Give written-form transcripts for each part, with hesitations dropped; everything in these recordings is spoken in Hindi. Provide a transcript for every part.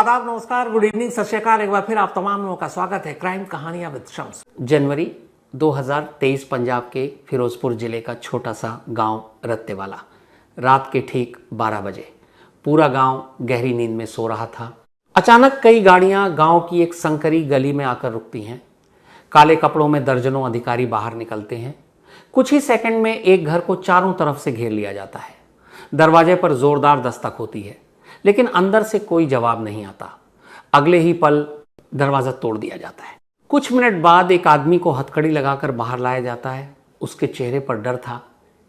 आदाब, नमस्कार, गुड इवनिंग, सत श्री अकाल। एक बार फिर आप तमाम लोगों का स्वागत है क्राइम कहानियां विद शम्स। जनवरी 2023 पंजाब के फिरोजपुर जिले का छोटा सा गांव रत्तेवाला। रात के ठीक 12 बजे पूरा गांव गहरी नींद में सो रहा था। अचानक कई गाड़ियां गांव की एक संकरी गली में आकर रुकती हैं। काले कपड़ों में दर्जनों अधिकारी बाहर निकलते हैं। कुछ ही सेकंड में एक घर को चारों तरफ से घेर लिया जाता है। दरवाजे पर जोरदार दस्तक होती है, लेकिन अंदर से कोई जवाब नहीं आता। अगले ही पल दरवाजा तोड़ दिया जाता है। कुछ मिनट बाद एक आदमी को हथकड़ी लगाकर बाहर लाया जाता है। उसके चेहरे पर डर था,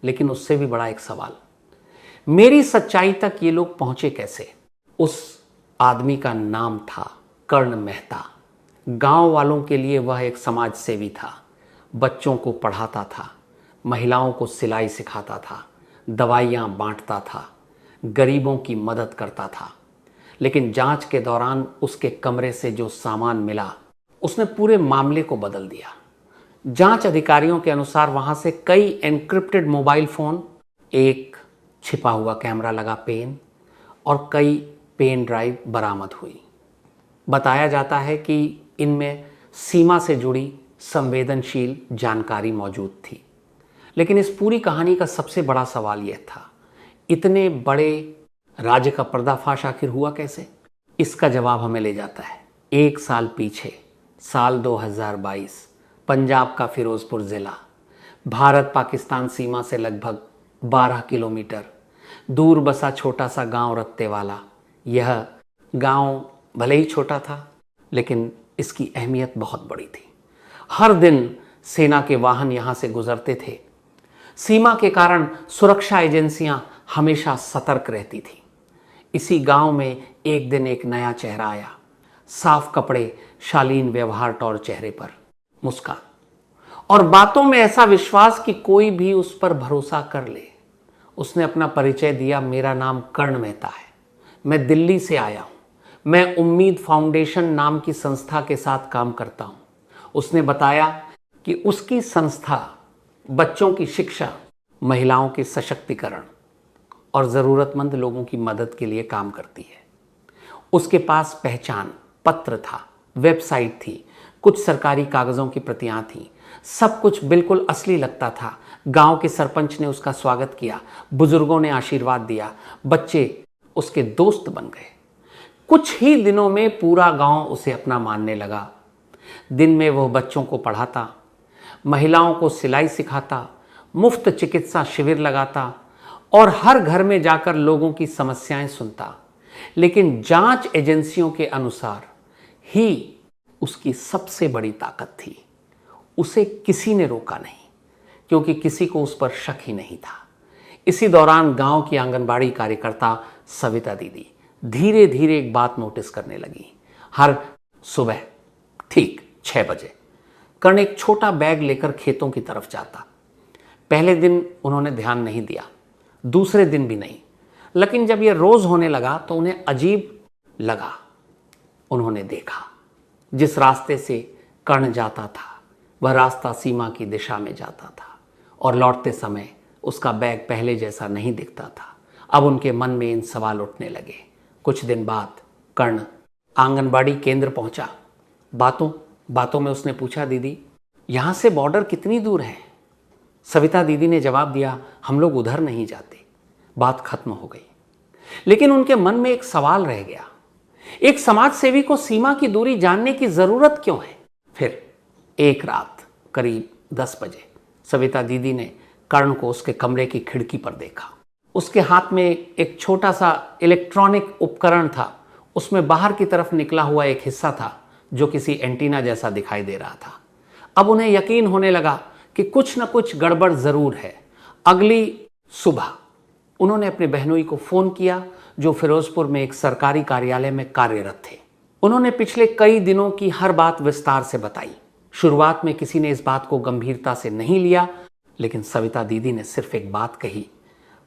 लेकिन उससे भी बड़ा एक सवाल, मेरी सच्चाई तक ये लोग पहुंचे कैसे? उस आदमी का नाम था कर्ण मेहता। गांव वालों के लिए वह एक समाज सेवी था। बच्चों को पढ़ाता था, महिलाओं को सिलाई सिखाता था, दवाइयाँ बांटता था, गरीबों की मदद करता था। लेकिन जांच के दौरान उसके कमरे से जो सामान मिला, उसने पूरे मामले को बदल दिया। जांच अधिकारियों के अनुसार वहां से कई एन्क्रिप्टेड मोबाइल फोन, एक छिपा हुआ कैमरा लगा पेन और कई पेन ड्राइव बरामद हुई। बताया जाता है कि इनमें सीमा से जुड़ी संवेदनशील जानकारी मौजूद थी। लेकिन इस पूरी कहानी का सबसे बड़ा सवाल यह था, इतने बड़े राज्य का पर्दाफाश आखिर हुआ कैसे? इसका जवाब हमें ले जाता है एक साल पीछे, साल 2022, पंजाब का फिरोजपुर ज़िला। भारत पाकिस्तान सीमा से लगभग 12 किलोमीटर दूर बसा छोटा सा गांव रत्तेवाला। यह गांव भले ही छोटा था, लेकिन इसकी अहमियत बहुत बड़ी थी। हर दिन सेना के वाहन यहां से गुजरते थे। सीमा के कारण सुरक्षा एजेंसियां हमेशा सतर्क रहती थी। इसी गांव में एक दिन एक नया चेहरा आया। साफ कपड़े, शालीन व्यवहार, टौर चेहरे पर मुस्कान और बातों में ऐसा विश्वास कि कोई भी उस पर भरोसा कर ले। उसने अपना परिचय दिया, मेरा नाम कर्ण मेहता है, मैं दिल्ली से आया हूं, मैं उम्मीद फाउंडेशन नाम की संस्था के साथ काम करता हूं। उसने बताया कि उसकी संस्था बच्चों की शिक्षा, महिलाओं के सशक्तिकरण और ज़रूरतमंद लोगों की मदद के लिए काम करती है। उसके पास पहचान पत्र था, वेबसाइट थी, कुछ सरकारी कागज़ों की प्रतियां थीं। सब कुछ बिल्कुल असली लगता था। गांव के सरपंच ने उसका स्वागत किया, बुजुर्गों ने आशीर्वाद दिया, बच्चे उसके दोस्त बन गए। कुछ ही दिनों में पूरा गांव उसे अपना मानने लगा। दिन में वह बच्चों को पढ़ाता, महिलाओं को सिलाई सिखाता, मुफ्त चिकित्सा शिविर लगाता और हर घर में जाकर लोगों की समस्याएं सुनता। लेकिन जांच एजेंसियों के अनुसार ही उसकी सबसे बड़ी ताकत थी। उसे किसी ने रोका नहीं, क्योंकि किसी को उस पर शक ही नहीं था। इसी दौरान गांव की आंगनबाड़ी कार्यकर्ता सविता दीदी धीरे धीरे एक बात नोटिस करने लगी। हर सुबह ठीक 6 बजे कर्ण एक छोटा बैग लेकर खेतों की तरफ जाता। पहले दिन उन्होंने ध्यान नहीं दिया, दूसरे दिन भी नहीं, लेकिन जब यह रोज होने लगा तो उन्हें अजीब लगा। उन्होंने देखा जिस रास्ते से कर्ण जाता था, वह रास्ता सीमा की दिशा में जाता था और लौटते समय उसका बैग पहले जैसा नहीं दिखता था। अब उनके मन में इन सवाल उठने लगे। कुछ दिन बाद कर्ण आंगनबाड़ी केंद्र पहुंचा। बातों में उसने पूछा, दीदी यहाँ से बॉर्डर कितनी दूर है? सविता दीदी ने जवाब दिया, हम लोग उधर नहीं जाते। बात खत्म हो गई। लेकिन उनके मन में एक सवाल रह गया, एक समाज सेवी को सीमा की दूरी जानने की जरूरत क्यों है? फिर एक रात करीब 10 बजे सविता दीदी ने कर्ण को उसके कमरे की खिड़की पर देखा। उसके हाथ में एक छोटा सा इलेक्ट्रॉनिक उपकरण था। उसमें बाहर की तरफ निकला हुआ एक हिस्सा था जो किसी एंटीना जैसा दिखाई दे रहा था। अब उन्हें यकीन होने लगा कि कुछ न कुछ गड़बड़ जरूर है। अगली सुबह उन्होंने अपने बहनोई को फोन किया, जो फिरोजपुर में एक सरकारी कार्यालय में कार्यरत थे। उन्होंने पिछले कई दिनों की हर बात विस्तार से बताई। शुरुआत में किसी ने इस बात को गंभीरता से नहीं लिया, लेकिन सविता दीदी ने सिर्फ एक बात कही,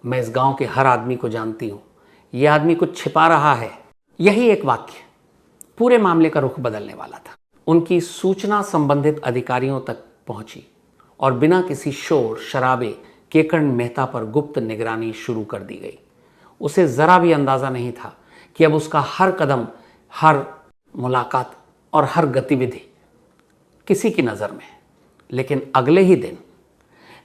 मैं इस गांव के हर आदमी को जानती हूं, यह आदमी कुछ छिपा रहा है। यही एक वाक्य पूरे मामले का रुख बदलने वाला था। उनकी सूचना संबंधित अधिकारियों तक पहुंची और बिना किसी शोर शराबे के कर्ण मेहता पर गुप्त निगरानी शुरू कर दी गई। उसे जरा भी अंदाजा नहीं था कि अब उसका हर कदम हर मुलाकात और हर गतिविधि किसी की नज़र में। लेकिन अगले ही दिन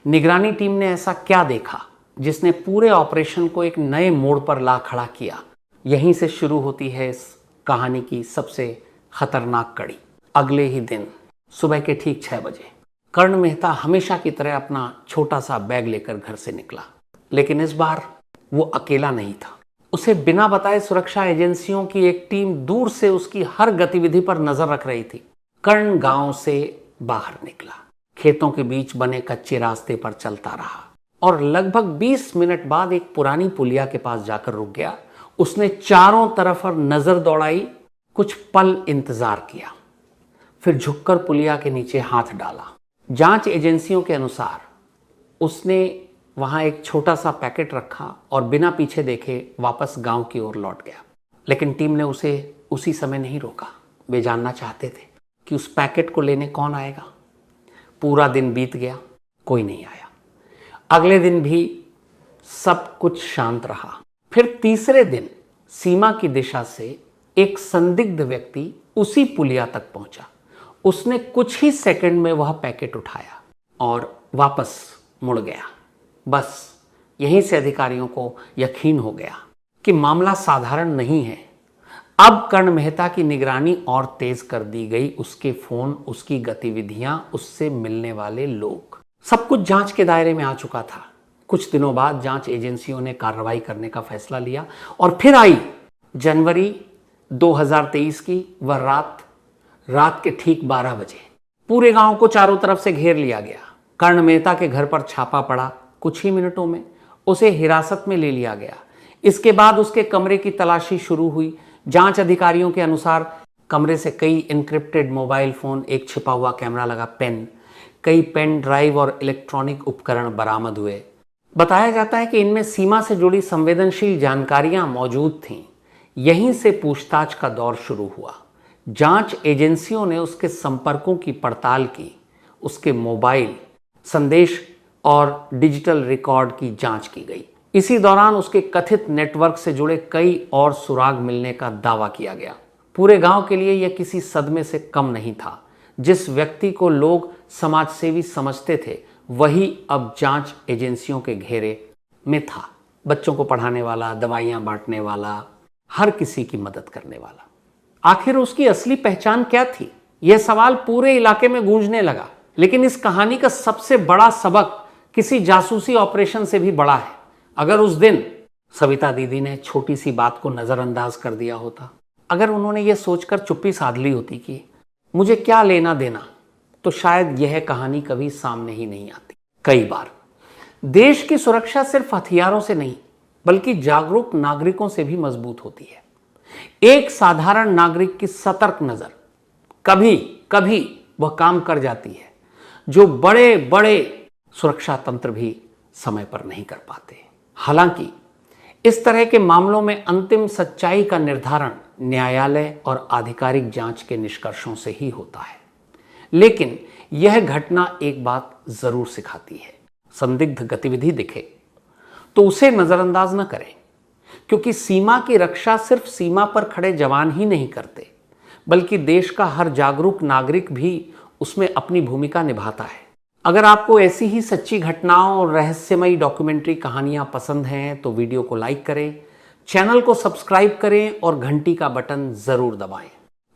निगरानी टीम ने ऐसा क्या देखा जिसने पूरे ऑपरेशन को एक नए मोड़ पर ला खड़ा किया। यहीं से शुरू होती है इस कहानी की सबसे खतरनाक कड़ी। अगले ही दिन सुबह के ठीक 6 बजे कर्ण मेहता हमेशा की तरह अपना छोटा सा बैग लेकर घर से निकला। लेकिन इस बार वो अकेला नहीं था। उसे बिना बताए सुरक्षा एजेंसियों की एक टीम दूर से उसकी हर गतिविधि पर नजर रख रही थी। कर्ण गांव से बाहर निकला, खेतों के बीच बने कच्चे रास्ते पर चलता रहा और लगभग 20 मिनट बाद एक पुरानी पुलिया के पास जाकर रुक गया। उसने चारों तरफ नजर दौड़ाई, कुछ पल इंतजार किया, फिर झुककर पुलिया के नीचे हाथ डाला। जांच एजेंसियों के अनुसार उसने वहां एक छोटा सा पैकेट रखा और बिना पीछे देखे वापस गांव की ओर लौट गया। लेकिन टीम ने उसे उसी समय नहीं रोका। वे जानना चाहते थे कि उस पैकेट को लेने कौन आएगा। पूरा दिन बीत गया, कोई नहीं आया। अगले दिन भी सब कुछ शांत रहा। फिर तीसरे दिन सीमा की दिशा से एक संदिग्ध व्यक्ति उसी पुलिया तक पहुंचा। उसने कुछ ही सेकंड में वह पैकेट उठाया और वापस मुड़ गया। बस यहीं से अधिकारियों को यकीन हो गया कि मामला साधारण नहीं है। अब कर्ण मेहता की निगरानी और तेज कर दी गई। उसके फोन, उसकी गतिविधियां, उससे मिलने वाले लोग, सब कुछ जांच के दायरे में आ चुका था। कुछ दिनों बाद जांच एजेंसियों ने कार्रवाई करने का फैसला लिया और फिर आई जनवरी 2023 की वह रात के ठीक 12 बजे। पूरे गांव को चारों तरफ से घेर लिया गया। कर्ण मेहता के घर पर छापा पड़ा। कुछ ही मिनटों में उसे हिरासत में ले लिया गया। इसके बाद उसके कमरे की तलाशी शुरू हुई। जांच अधिकारियों के अनुसार कमरे से कई एन्क्रिप्टेड मोबाइल फोन, एक छिपा हुआ कैमरा लगा पेन, कई पेन ड्राइव और इलेक्ट्रॉनिक उपकरण बरामद हुए। बताया जाता है कि इनमें सीमा से जुड़ी संवेदनशील जानकारियां मौजूद थीं। यहीं से पूछताछ का दौर शुरू हुआ। जांच एजेंसियों ने उसके संपर्कों की पड़ताल की, उसके मोबाइल, संदेश और डिजिटल रिकॉर्ड की जांच की गई। इसी दौरान उसके कथित नेटवर्क से जुड़े कई और सुराग मिलने का दावा किया गया। पूरे गांव के लिए यह किसी सदमे से कम नहीं था। जिस व्यक्ति को लोग समाजसेवी समझते थे वही अब जांच एजेंसियों के घेरे में था। बच्चों को पढ़ाने वाला, दवाइयां बांटने वाला, हर किसी की मदद करने वाला। आखिर उसकी असली पहचान क्या थी? यह सवाल पूरे इलाके में गूंजने लगा। लेकिन इस कहानी का सबसे बड़ा सबक किसी जासूसी ऑपरेशन से भी बड़ा है। अगर उस दिन सविता दीदी ने छोटी सी बात को नजरअंदाज कर दिया होता, अगर उन्होंने ये सोचकर चुप्पी साध ली होती कि मुझे क्या लेना देना, तो शायद यह कहानी कभी सामने ही नहीं आती। कई बार देश की सुरक्षा सिर्फ हथियारों से नहीं बल्कि जागरूक नागरिकों से भी मजबूत होती है। एक साधारण नागरिक की सतर्क नजर कभी कभी वह काम कर जाती है जो बड़े बड़े सुरक्षा तंत्र भी समय पर नहीं कर पाते। हालांकि इस तरह के मामलों में अंतिम सच्चाई का निर्धारण न्यायालय और आधिकारिक जांच के निष्कर्षों से ही होता है। लेकिन यह घटना एक बात जरूर सिखाती है, संदिग्ध गतिविधि दिखे तो उसे नजरअंदाज न करें, क्योंकि सीमा की रक्षा सिर्फ सीमा पर खड़े जवान ही नहीं करते बल्कि देश का हर जागरूक नागरिक भी उसमें अपनी भूमिका निभाता है। अगर आपको ऐसी ही सच्ची घटनाओं और रहस्यमयी डॉक्यूमेंट्री कहानियां पसंद हैं तो वीडियो को लाइक करें, चैनल को सब्सक्राइब करें और घंटी का बटन जरूर दबाएं।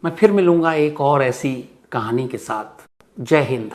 मैं फिर मिलूंगा एक और ऐसी कहानी के साथ। जय हिंद।